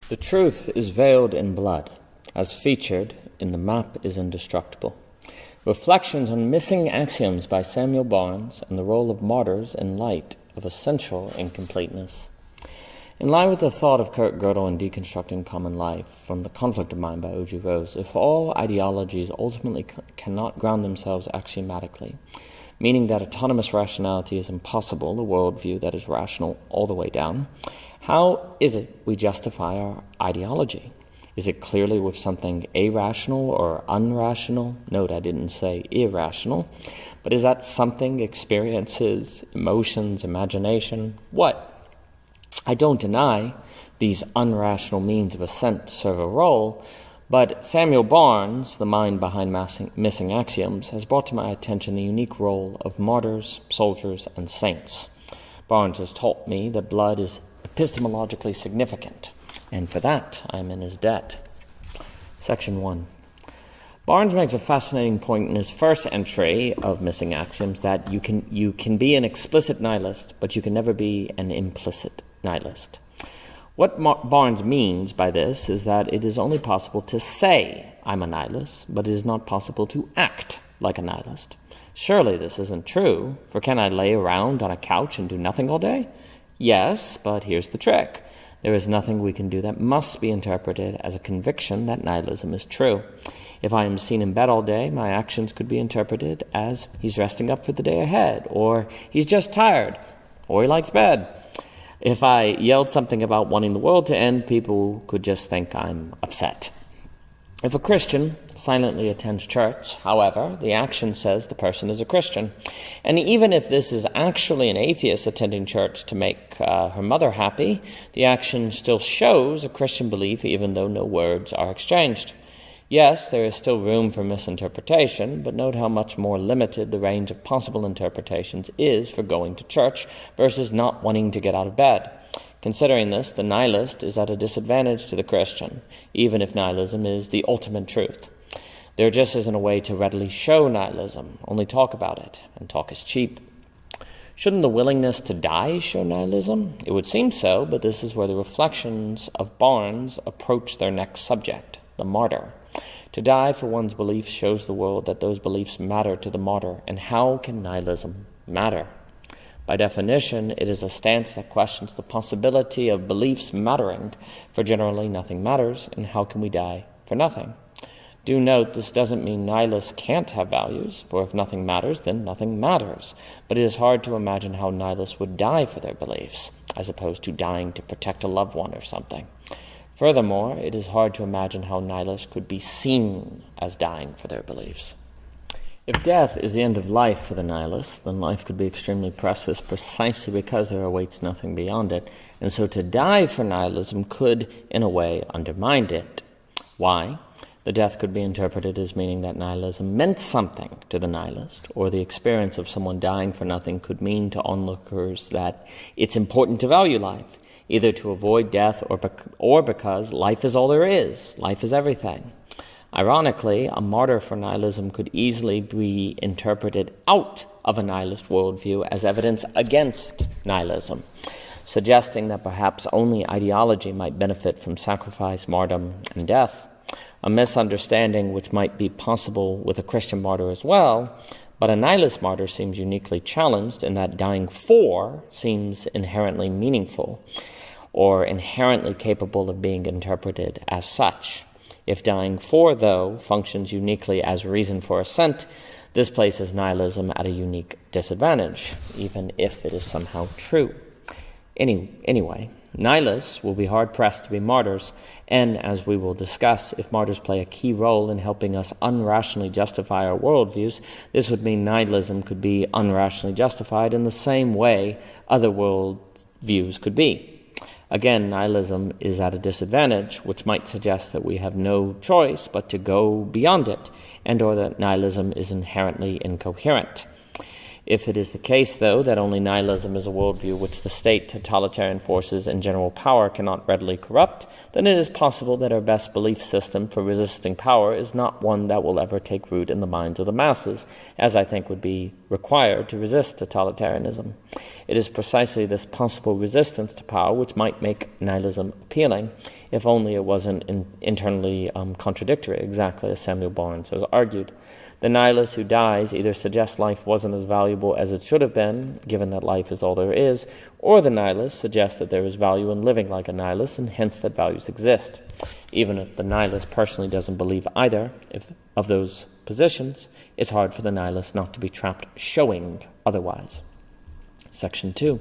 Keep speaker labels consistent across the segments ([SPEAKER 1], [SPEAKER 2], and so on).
[SPEAKER 1] The truth is veiled in blood, as featured in The Map is Indestructible. Reflections on Missing Axioms by Samuel Barnes and the Role of Martyrs in Light of Essential Incompleteness. In line with the thought of Kurt Gödel in Deconstructing Common Life, from The Conflict of Mind by O.G. Rose, if all ideologies ultimately cannot ground themselves axiomatically, meaning that autonomous rationality is impossible, a worldview that is rational all the way down, how is it we justify our ideology? Is it clearly with something irrational or unrational? Note, I didn't say irrational. But is that something experiences, emotions, imagination? What? I don't deny these unrational means of ascent serve a role, but Samuel Barnes, the mind behind Missing Axioms, has brought to my attention the unique role of martyrs, soldiers, and saints. Barnes has taught me that blood is epistemologically significant, and for that I am in his debt. Section 1. Barnes makes a fascinating point in his first entry of Missing Axioms that you can be an explicit nihilist, but you can never be an implicit nihilist. What Barnes means by this is that it is only possible to say I'm a nihilist, but it is not possible to act like a nihilist. Surely this isn't true, for can I lay around on a couch and do nothing all day? Yes, but here's the trick. There is nothing we can do that must be interpreted as a conviction that nihilism is true. If I am seen in bed all day, my actions could be interpreted as he's resting up for the day ahead, or he's just tired, or he likes bed. If I yelled something about wanting the world to end, people could just think I'm upset. If a Christian silently attends church, however, the action says the person is a Christian. And even if this is actually an atheist attending church to make her mother happy, the action still shows a Christian belief even though no words are exchanged. Yes, there is still room for misinterpretation, but note how much more limited the range of possible interpretations is for going to church versus not wanting to get out of bed. Considering this, the nihilist is at a disadvantage to the Christian, even if nihilism is the ultimate truth. There just isn't a way to readily show nihilism, only talk about it, and talk is cheap. Shouldn't the willingness to die show nihilism? It would seem so, but this is where the reflections of Barnes approach their next subject, the martyr. To die for one's beliefs shows the world that those beliefs matter to the martyr, and how can nihilism matter? By definition, it is a stance that questions the possibility of beliefs mattering, for generally nothing matters, and how can we die for nothing? Do note, this doesn't mean nihilists can't have values, for if nothing matters, then nothing matters. But it is hard to imagine how nihilists would die for their beliefs, as opposed to dying to protect a loved one or something. Furthermore, it is hard to imagine how nihilists could be seen as dying for their beliefs. If death is the end of life for the nihilist, then life could be extremely precious precisely because there awaits nothing beyond it, and so to die for nihilism could, in a way, undermine it. Why? The death could be interpreted as meaning that nihilism meant something to the nihilist, or the experience of someone dying for nothing could mean to onlookers that it's important to value life, either to avoid death or because life is all there is, life is everything. Ironically, a martyr for nihilism could easily be interpreted out of a nihilist worldview as evidence against nihilism, suggesting that perhaps only ideology might benefit from sacrifice, martyrdom, and death, a misunderstanding which might be possible with a Christian martyr as well, but a nihilist martyr seems uniquely challenged in that dying for seems inherently meaningful or inherently capable of being interpreted as such. If dying for, though, functions uniquely as reason for ascent, this places nihilism at a unique disadvantage, even if it is somehow true. Anyway, nihilists will be hard-pressed to be martyrs, and as we will discuss, if martyrs play a key role in helping us unrationally justify our worldviews, this would mean nihilism could be unrationally justified in the same way other worldviews could be. Again, nihilism is at a disadvantage, which might suggest that we have no choice but to go beyond it, and or that nihilism is inherently incoherent. If it is the case, though, that only nihilism is a worldview which the state, totalitarian forces, and general power cannot readily corrupt, then it is possible that our best belief system for resisting power is not one that will ever take root in the minds of the masses, as I think would be required to resist totalitarianism. It is precisely this possible resistance to power which might make nihilism appealing. if only it wasn't internally contradictory, exactly as Samuel Barnes has argued. The nihilist who dies either suggests life wasn't as valuable as it should have been, given that life is all there is, or the nihilist suggests that there is value in living like a nihilist, and hence that values exist. Even if the nihilist personally doesn't believe either of those positions, it's hard for the nihilist not to be trapped showing otherwise. Section 2.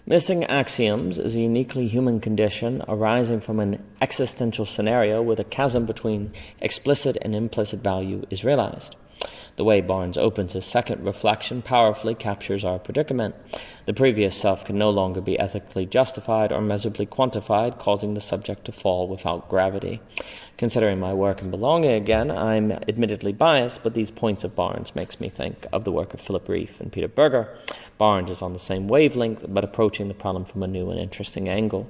[SPEAKER 1] Missing axioms is a uniquely human condition arising from an existential scenario where the chasm between explicit and implicit value is realized. The way Barnes opens his second reflection powerfully captures our predicament. The previous self can no longer be ethically justified or measurably quantified, causing the subject to fall without gravity. Considering my work in belonging again, I'm admittedly biased, but these points of Barnes makes me think of the work of Philip Rieff and Peter Berger. Barnes is on the same wavelength, but approaching the problem from a new and interesting angle.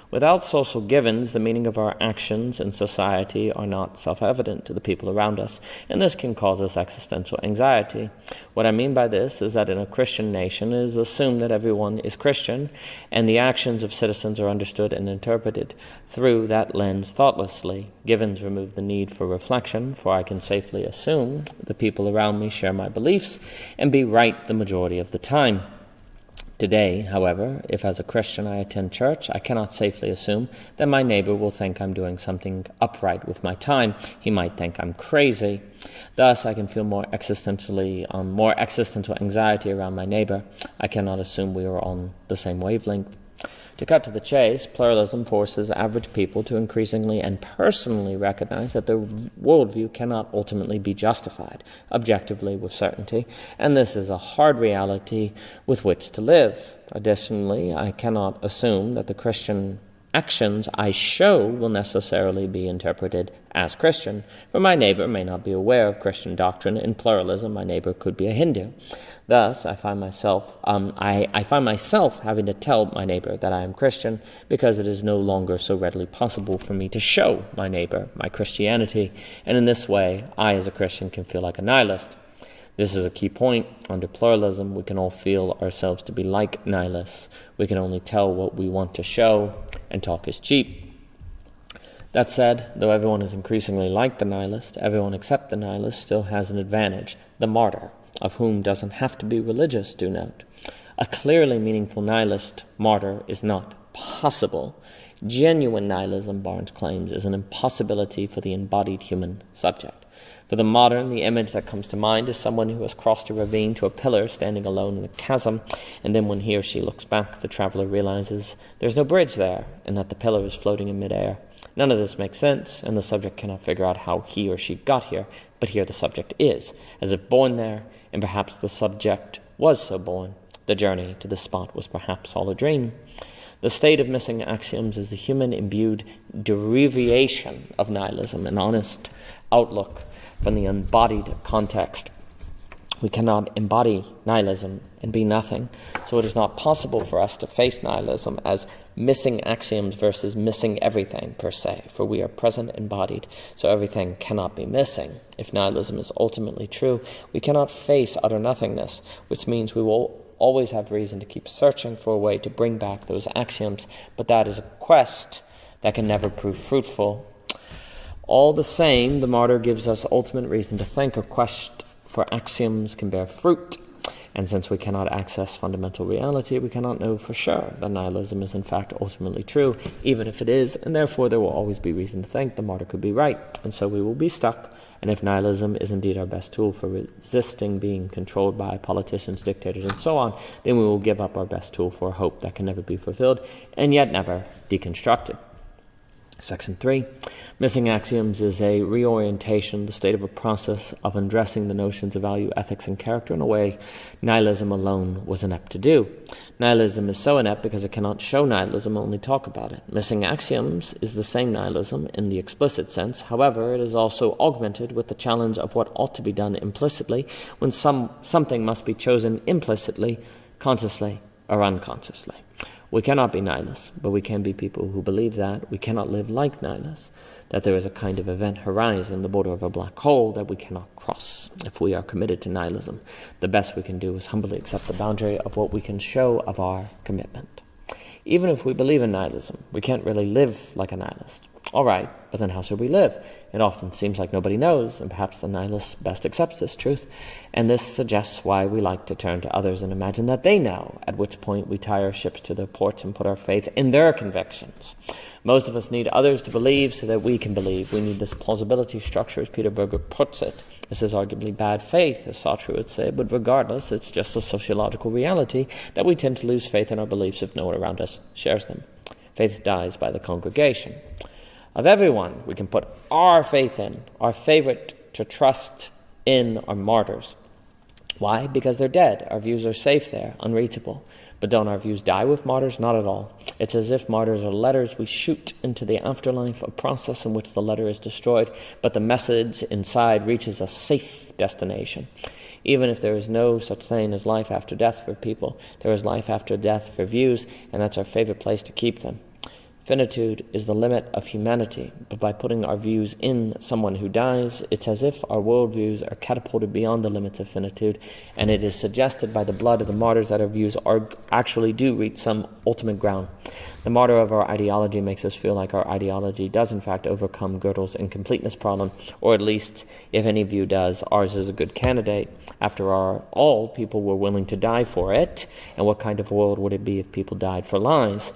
[SPEAKER 1] Without social givens, the meaning of our actions in society are not self-evident to the people around us, and this can cause us existential anxiety. What I mean by this is that in a Christian nation, it is assumed that everyone is Christian, and the actions of citizens are understood and interpreted through that lens thoughtlessly. Givens remove the need for reflection, for I can safely assume the people around me share my beliefs and be right the majority of the time. Today, however, if as a Christian I attend church, I cannot safely assume that my neighbor will think I'm doing something upright with my time. He might think I'm crazy. Thus, I can feel more existential anxiety around my neighbor. I cannot assume we are on the same wavelength. To cut to the chase, pluralism forces average people to increasingly and personally recognize that their worldview cannot ultimately be justified, objectively with certainty, and this is a hard reality with which to live. Additionally, I cannot assume that the Christian actions I show will necessarily be interpreted as Christian, for my neighbor may not be aware of Christian doctrine. In pluralism, my neighbor could be a Hindu. Thus, I find myself having to tell my neighbor that I am Christian because it is no longer so readily possible for me to show my neighbor my Christianity, and in this way, I as a Christian can feel like a nihilist. This is a key point. Under pluralism, we can all feel ourselves to be like nihilists. We can only tell what we want to show, and talk is cheap. That said, though everyone is increasingly like the nihilist, everyone except the nihilist still has an advantage, the martyr, of whom doesn't have to be religious, do note. A clearly meaningful nihilist martyr is not possible. Genuine nihilism, Barnes claims, is an impossibility for the embodied human subject. For the modern, the image that comes to mind is someone who has crossed a ravine to a pillar standing alone in a chasm, and then when he or she looks back, the traveler realizes there's no bridge there, and that the pillar is floating in midair. None of this makes sense, and the subject cannot figure out how he or she got here, but here the subject is, as if born there, and perhaps the subject was so born. The journey to the spot was perhaps all a dream. The state of missing axioms is the human-imbued derivation of nihilism, an honest outlook from the embodied context. We cannot embody nihilism and be nothing, so it is not possible for us to face nihilism as missing axioms versus missing everything per se, for we are present embodied, so everything cannot be missing. If nihilism is ultimately true, we cannot face utter nothingness, which means we will always have reason to keep searching for a way to bring back those axioms, but that is a quest that can never prove fruitful. All the same, the martyr gives us ultimate reason to think a quest for axioms can bear fruit, and since we cannot access fundamental reality, we cannot know for sure that nihilism is in fact ultimately true, even if it is, and therefore there will always be reason to think the martyr could be right, and so we will be stuck. And if nihilism is indeed our best tool for resisting being controlled by politicians, dictators, and so on, then we will give up our best tool for a hope that can never be fulfilled, and yet never deconstructed. Section 3. Missing axioms is a reorientation, the state of a process of undressing the notions of value, ethics, and character in a way nihilism alone was inept to do. Nihilism is so inept because it cannot show nihilism, only talk about it. Missing axioms is the same nihilism in the explicit sense. However, it is also augmented with the challenge of what ought to be done implicitly when something must be chosen implicitly, consciously, or unconsciously. We cannot be nihilists, but we can be people who believe that. We cannot live like nihilists, that there is a kind of event horizon, the border of a black hole, that we cannot cross if we are committed to nihilism. The best we can do is humbly accept the boundary of what we can show of our commitment. Even if we believe in nihilism, we can't really live like a nihilist. All right, but then how should we live? It often seems like nobody knows, and perhaps the nihilist best accepts this truth, and this suggests why we like to turn to others and imagine that they know, at which point we tie our ships to their ports and put our faith in their convictions. Most of us need others to believe so that we can believe. We need this plausibility structure, as Peter Berger puts it. This is arguably bad faith, as Sartre would say, but regardless, it's just a sociological reality that we tend to lose faith in our beliefs if no one around us shares them. Faith dies by the congregation. Of everyone we can put our faith in, our favorite to trust in are martyrs. Why? Because they're dead. Our views are safe there, unreachable. But don't our views die with martyrs? Not at all. It's as if martyrs are letters we shoot into the afterlife, a process in which the letter is destroyed, but the message inside reaches a safe destination. Even if there is no such thing as life after death for people, there is life after death for views, and that's our favorite place to keep them. Finitude is the limit of humanity, but by putting our views in someone who dies, it's as if our worldviews are catapulted beyond the limits of finitude, and it is suggested by the blood of the martyrs that our views actually do reach some ultimate ground. The martyr of our ideology makes us feel like our ideology does in fact overcome Gödel's incompleteness problem, or at least, if any view does, ours is a good candidate. After all, people were willing to die for it, and what kind of world would it be if people died for lies?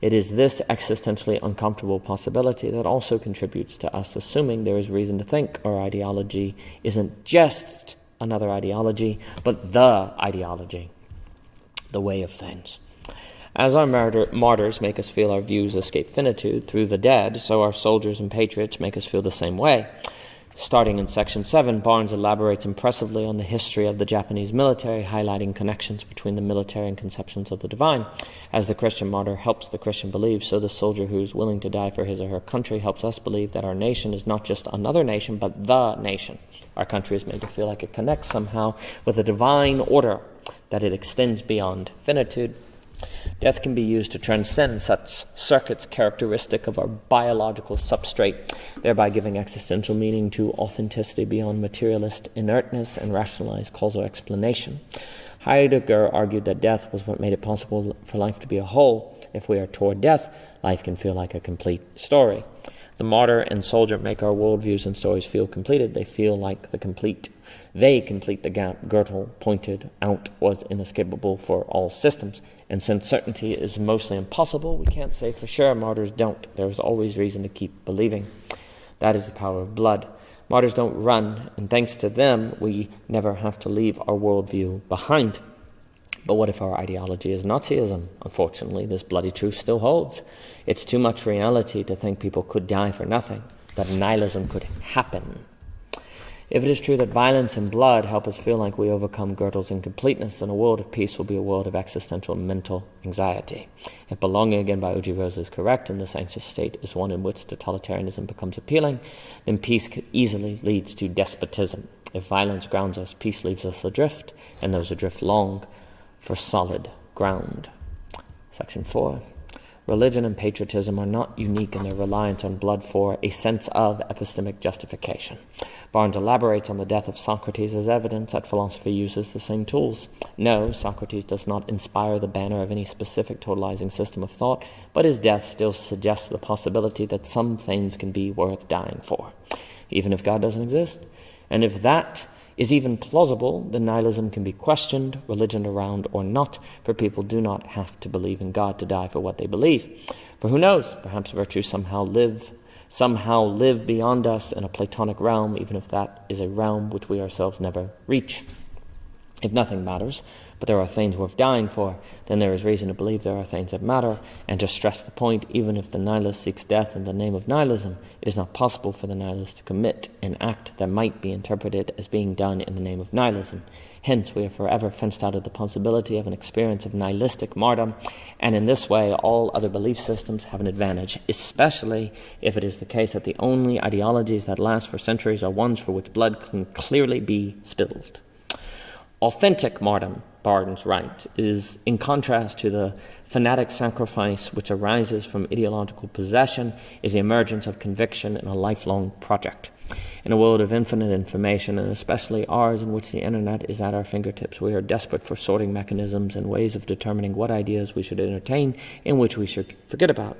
[SPEAKER 1] It is this existentially uncomfortable possibility that also contributes to us assuming there is reason to think our ideology isn't just another ideology, but the ideology, the way of things. As our martyrs make us feel our views escape finitude through the dead, so our soldiers and patriots make us feel the same way. Starting in Section 7, Barnes elaborates impressively on the history of the Japanese military, highlighting connections between the military and conceptions of the divine. As the Christian martyr helps the Christian believe, so the soldier who is willing to die for his or her country helps us believe that our nation is not just another nation, but the nation. Our country is made to feel like it connects somehow with a divine order, that it extends beyond finitude. Death can be used to transcend such circuits characteristic of our biological substrate, thereby giving existential meaning to authenticity beyond materialist inertness and rationalized causal explanation. Heidegger argued that death was what made it possible for life to be a whole. If we are toward death, life can feel like a complete story. The martyr and soldier make our worldviews and stories feel completed. They feel like they complete the gap Gödel pointed out was inescapable for all systems. And since certainty is mostly impossible, we can't say for sure. Martyrs don't. There is always reason to keep believing. That is the power of blood. Martyrs don't run, and thanks to them, we never have to leave our worldview behind. But what if our ideology is Nazism? Unfortunately, this bloody truth still holds. It's too much reality to think people could die for nothing, that nihilism could happen. If it is true that violence and blood help us feel like we overcome Gödel's incompleteness, then a world of peace will be a world of existential mental anxiety. If Belonging Again by O.G. Rose is correct, and this anxious state is one in which totalitarianism becomes appealing, then peace easily leads to despotism. If violence grounds us, peace leaves us adrift, and those adrift long for solid ground. Section 4. Religion and patriotism are not unique in their reliance on blood for a sense of epistemic justification. Barnes elaborates on the death of Socrates as evidence that philosophy uses the same tools. No, Socrates does not inspire the banner of any specific totalizing system of thought, but his death still suggests the possibility that some things can be worth dying for, even if God doesn't exist. And if that is even plausible, then nihilism can be questioned, religion around or not, for people do not have to believe in God to die for what they believe. For who knows, perhaps virtue somehow live beyond us in a Platonic realm, even if that is a realm which we ourselves never reach. If nothing matters, but there are things worth dying for, then there is reason to believe there are things that matter, and to stress the point, even if the nihilist seeks death in the name of nihilism, it is not possible for the nihilist to commit an act that might be interpreted as being done in the name of nihilism. Hence, we are forever fenced out of the possibility of an experience of nihilistic martyrdom, and in this way, all other belief systems have an advantage, especially if it is the case that the only ideologies that last for centuries are ones for which blood can clearly be spilled. Authentic martyrdom, Barnes writes, is in contrast to the fanatic sacrifice which arises from ideological possession, is the emergence of conviction in a lifelong project. In a world of infinite information, and especially ours in which the internet is at our fingertips, we are desperate for sorting mechanisms and ways of determining what ideas we should entertain and which we should forget about.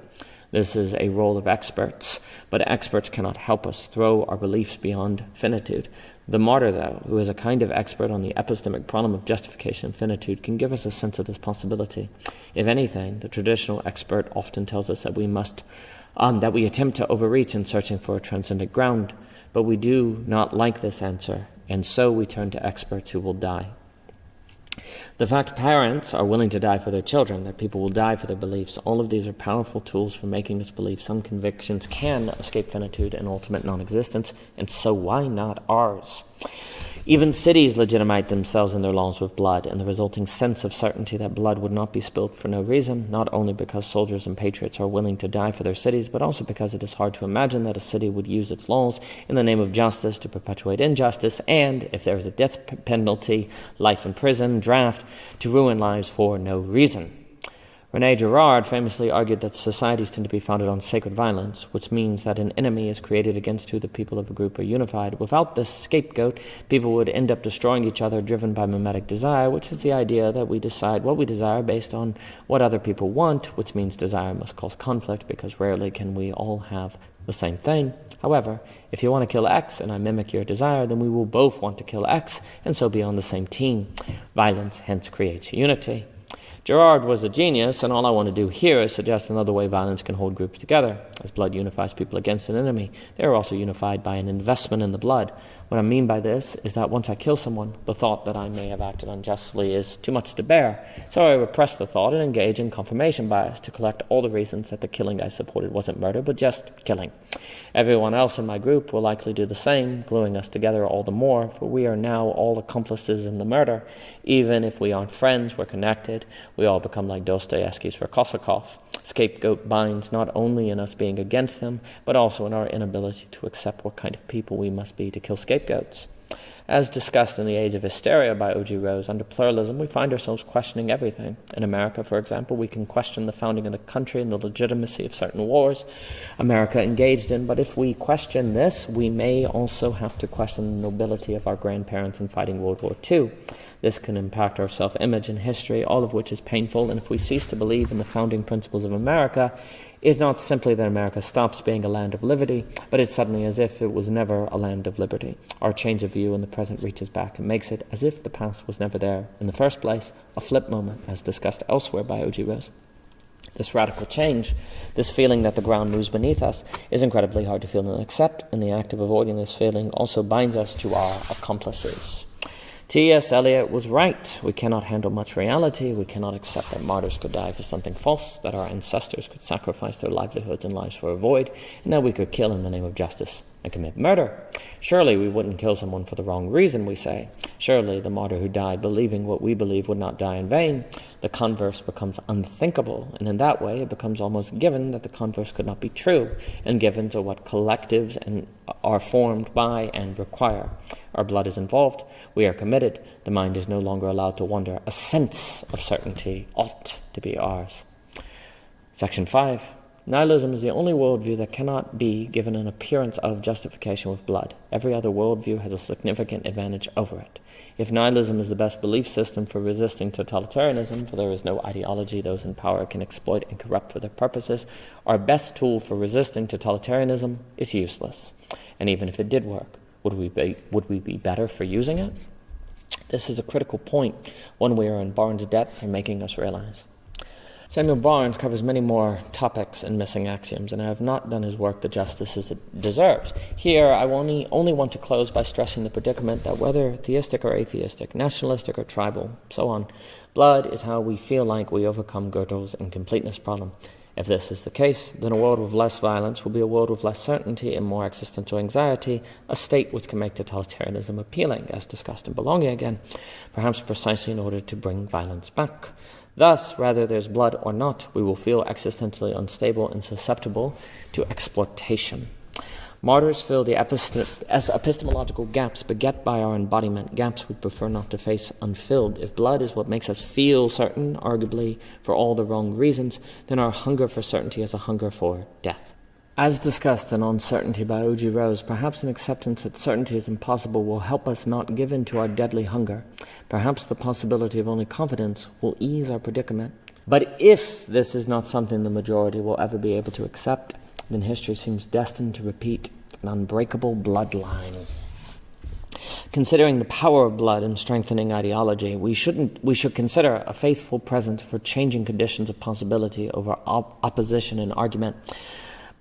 [SPEAKER 1] This is a role of experts, but experts cannot help us throw our beliefs beyond finitude. The martyr, though, who is a kind of expert on the epistemic problem of justification and finitude, can give us a sense of this possibility. If anything, the traditional expert often tells us that we attempt to overreach in searching for a transcendent ground, but we do not like this answer, and so we turn to experts who will die. The fact parents are willing to die for their children, that people will die for their beliefs, all of these are powerful tools for making us believe some convictions can escape finitude and ultimate non-existence, and so why not ours? Even cities legitimate themselves in their laws with blood, and the resulting sense of certainty that blood would not be spilled for no reason, not only because soldiers and patriots are willing to die for their cities, but also because it is hard to imagine that a city would use its laws in the name of justice to perpetuate injustice, and, if there is a death penalty, life in prison, draft, to ruin lives for no reason. René Girard famously argued that societies tend to be founded on sacred violence, which means that an enemy is created against who the people of a group are unified. Without this scapegoat, people would end up destroying each other, driven by mimetic desire, which is the idea that we decide what we desire based on what other people want, which means desire must cause conflict, because rarely can we all have the same thing. However, if you want to kill X and I mimic your desire, then we will both want to kill X, and so be on the same team. Violence hence creates unity. Girard was a genius, and all I want to do here is suggest another way violence can hold groups together. As blood unifies people against an enemy, they are also unified by an investment in the blood. What I mean by this is that once I kill someone, the thought that I may have acted unjustly is too much to bear. So I repress the thought and engage in confirmation bias to collect all the reasons that the killing I supported wasn't murder, but just killing. Everyone else in my group will likely do the same, gluing us together all the more, for we are now all accomplices in the murder. Even if we aren't friends, we're connected. We all become like Dostoevsky's Korsakov. Scapegoat binds not only in us being against them, but also in our inability to accept what kind of people we must be to kill scapegoats. As discussed in The Age of Hysteria by O.G. Rose, under pluralism we find ourselves questioning everything. In America, for example, we can question the founding of the country and the legitimacy of certain wars America engaged in, but if we question this, we may also have to question the nobility of our grandparents in fighting World War II. This can impact our self-image and history, all of which is painful, and if we cease to believe in the founding principles of America, it's not simply that America stops being a land of liberty, but it's suddenly as if it was never a land of liberty. Our change of view in the present reaches back and makes it as if the past was never there in the first place, a flip moment, as discussed elsewhere by O.G. Rose. This radical change, this feeling that the ground moves beneath us, is incredibly hard to feel and accept, and the act of avoiding this feeling also binds us to our accomplices. T.S. Eliot was right. We cannot handle much reality. We cannot accept that martyrs could die for something false, that our ancestors could sacrifice their livelihoods and lives for a void, and that we could kill in the name of justice and commit murder. Surely we wouldn't kill someone for the wrong reason, we say. Surely the martyr who died believing what we believe would not die in vain. The converse becomes unthinkable, and in that way it becomes almost given that the converse could not be true, and givens are what collectives are formed by and require. Our blood is involved. We are committed. The mind is no longer allowed to wonder. A sense of certainty ought to be ours. Section 5. Nihilism is the only worldview that cannot be given an appearance of justification with blood. Every other worldview has a significant advantage over it. If nihilism is the best belief system for resisting totalitarianism, for there is no ideology those in power can exploit and corrupt for their purposes, our best tool for resisting totalitarianism is useless. And even if it did work, would we be better for using it? This is a critical point, one we are in Barnes' debt for making us realize. Samuel Barnes covers many more topics in Missing Axioms, and I have not done his work the justice it deserves. Here, I only want to close by stressing the predicament that whether theistic or atheistic, nationalistic or tribal, so on, blood is how we feel like we overcome Gödel's incompleteness problem. If this is the case, then a world with less violence will be a world with less certainty and more existential anxiety, a state which can make totalitarianism appealing, as discussed in Belonging Again, perhaps precisely in order to bring violence back. Thus, whether there's blood or not, we will feel existentially unstable and susceptible to exploitation. Martyrs fill the epistemological gaps beget by our embodiment, gaps we prefer not to face unfilled. If blood is what makes us feel certain, arguably for all the wrong reasons, then our hunger for certainty is a hunger for death. As discussed in Uncertainty by O.G. Rose, perhaps an acceptance that certainty is impossible will help us not give in to our deadly hunger. Perhaps the possibility of only confidence will ease our predicament. But if this is not something the majority will ever be able to accept, then history seems destined to repeat an unbreakable bloodline. Considering the power of blood in strengthening ideology, we should consider a faithful present for changing conditions of possibility over opposition and argument.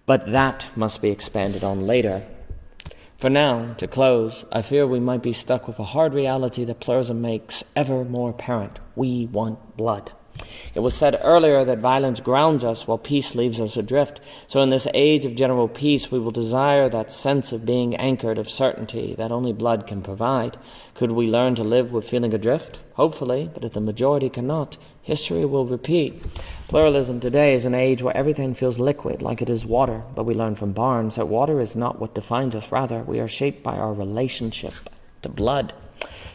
[SPEAKER 1] But that must be expanded on later. For now, to close, I fear we might be stuck with a hard reality that pluralism makes ever more apparent. We want blood. It was said earlier that violence grounds us while peace leaves us adrift. So in this age of general peace, we will desire that sense of being anchored, of certainty that only blood can provide. Could we learn to live with feeling adrift? Hopefully, but if the majority cannot, history will repeat. Pluralism today is an age where everything feels liquid, like it is water. But we learn from Barnes that water is not what defines us. Rather, we are shaped by our relationship to blood.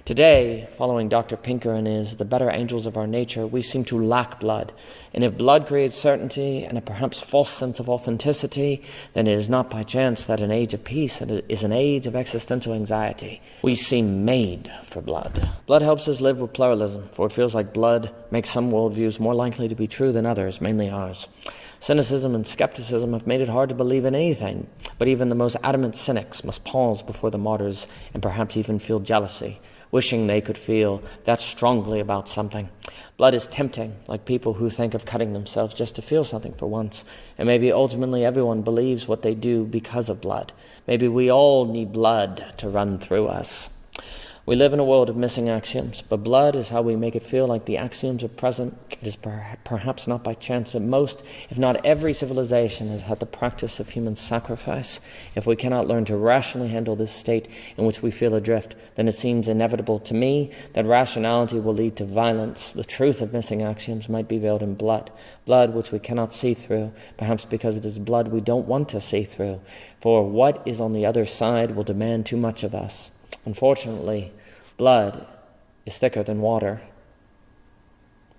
[SPEAKER 1] Today, following Dr. Pinker and his The Better Angels of Our Nature, we seem to lack blood. And if blood creates certainty and a perhaps false sense of authenticity, then it is not by chance that an age of peace is an age of existential anxiety. We seem made for blood. Blood helps us live with pluralism, for it feels like blood makes some worldviews more likely to be true than others, mainly ours. Cynicism and skepticism have made it hard to believe in anything, but even the most adamant cynics must pause before the martyrs and perhaps even feel jealousy, wishing they could feel that strongly about something. Blood is tempting, like people who think of cutting themselves just to feel something for once. And maybe ultimately everyone believes what they do because of blood. Maybe we all need blood to run through us. We live in a world of missing axioms, but blood is how we make it feel like the axioms are present. It is perhaps not by chance that most, if not every civilization has had the practice of human sacrifice. If we cannot learn to rationally handle this state in which we feel adrift, then it seems inevitable to me that rationality will lead to violence. The truth of missing axioms might be veiled in blood, blood which we cannot see through, perhaps because it is blood we don't want to see through. For what is on the other side will demand too much of us. Unfortunately, blood is thicker than water.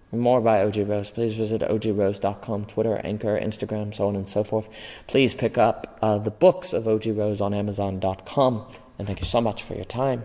[SPEAKER 1] For more by O.G. Rose, please visit ogrose.com, Twitter, Anchor, Instagram, so on and so forth. Please pick up the books of O.G. Rose on Amazon.com. And thank you so much for your time.